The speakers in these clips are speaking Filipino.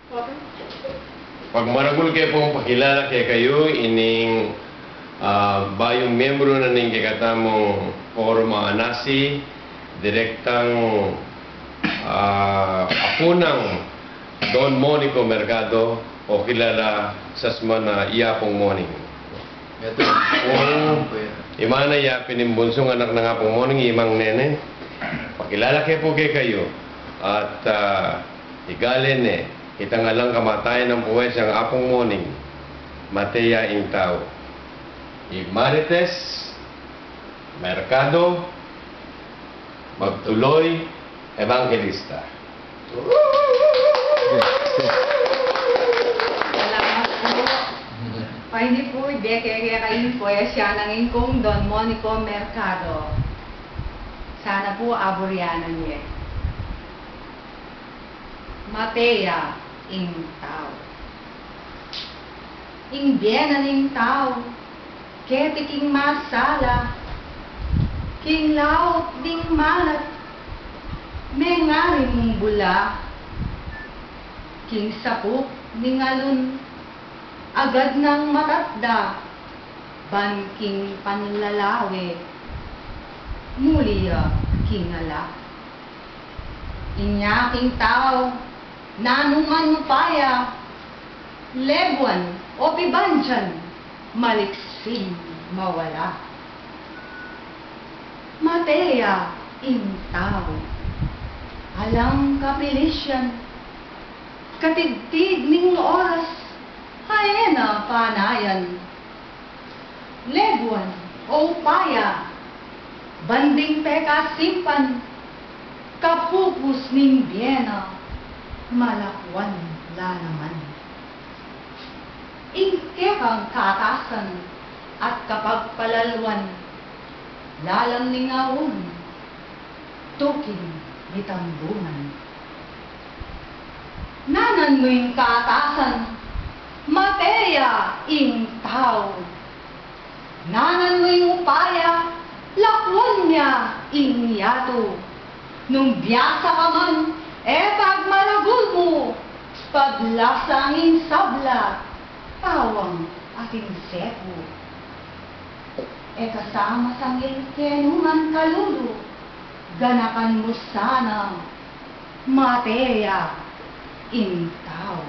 Pag maragul kayo pong pakilala kay kayo, ining bayong membro na ning katamong forma anasi, direktang apunang Don Monico Mercado o kilala sa na Iyapong Morning. Kung imana ya pinimbonsong anak na nga pong morning, imang nene, pakilala kayo po kayo at igalin kita nga lang kamatayan ng buhay siyang apong morning, Matea Ingtao. Marites Mercado Magtuloy Evangelista. Salamat po. Paini po, kayo po siya ng kong Don Monico Mercado. Sana po aburianan niya. Matea Ingtao. Ingbiena ning tao, keti king masala, king laot ding malat, mengari mong bula, king sapuk ning alun, agad ng matatda, ban king panlalawe, muliya king ala. Inya king tao, nanungan upaya, lebuan o pibansyan, maliksin mawala. Matea Ingtao, alang kapilisyan, katigtig ning oras, haena panayan. Lebuan o upaya, banding peka simpan, kapupus ning biyena, malakwan la naman. Ingkekang katasan at kapagpalalwan, lalang ningawon, tuking bitambungan. Nanan mo'y katasan, Matea Ingtao. Nanan mo'y upaya, lakwan niya ingyato. Nung biyasa ka man, pagmaragul mo, paglasangin sabla, tawang ating seko. Kasama sang ilkenuman kalulu, ganakan mo sana, Matea Ingtao.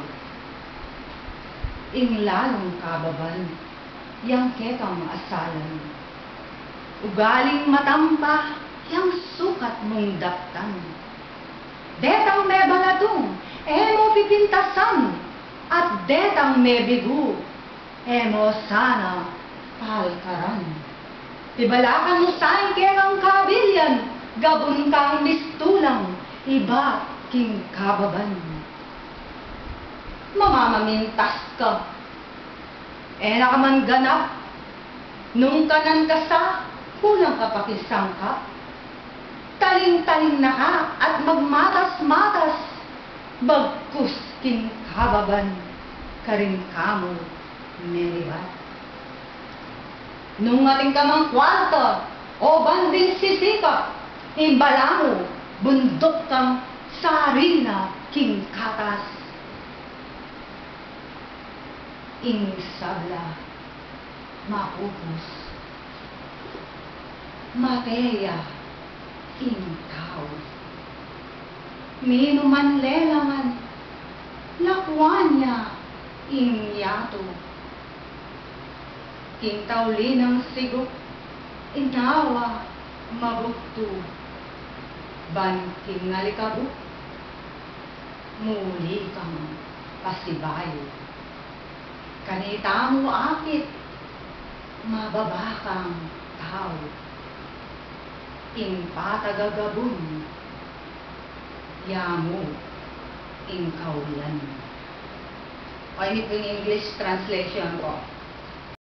Inglalong kababan, yang ketang asalan. Ugaling matampa, yang sukat mong daptan. Detang may baladong, mo pipintasan, at detang may bigu, mo sana palkaran. Tibalakan mo sa'y kerang kabilyan, gabon kang mistulang, iba king kababan. Mamamamintas ka, nakaman ganap, nung kanan ka sa, kulang ka pakisangka. Taling-taling na ka at magmatas-matas, bagkus king kababan, karing kamo meribat. Nung ating kamang kwarto, o banding sisikap, imbala mo, bundok kang sarina king katas. Ingsabla, mapupus, Matea Ingtao. Minuman lelangan, lakwan niya ingyato. King taulinang sigok, inawa mabukto. Ban king nalikabuk, muli kang pasibayo. Kanita mo akit, mababakang tao. Ing patagagabun, yamu ing kaulan. O, ini po yung English translation ko.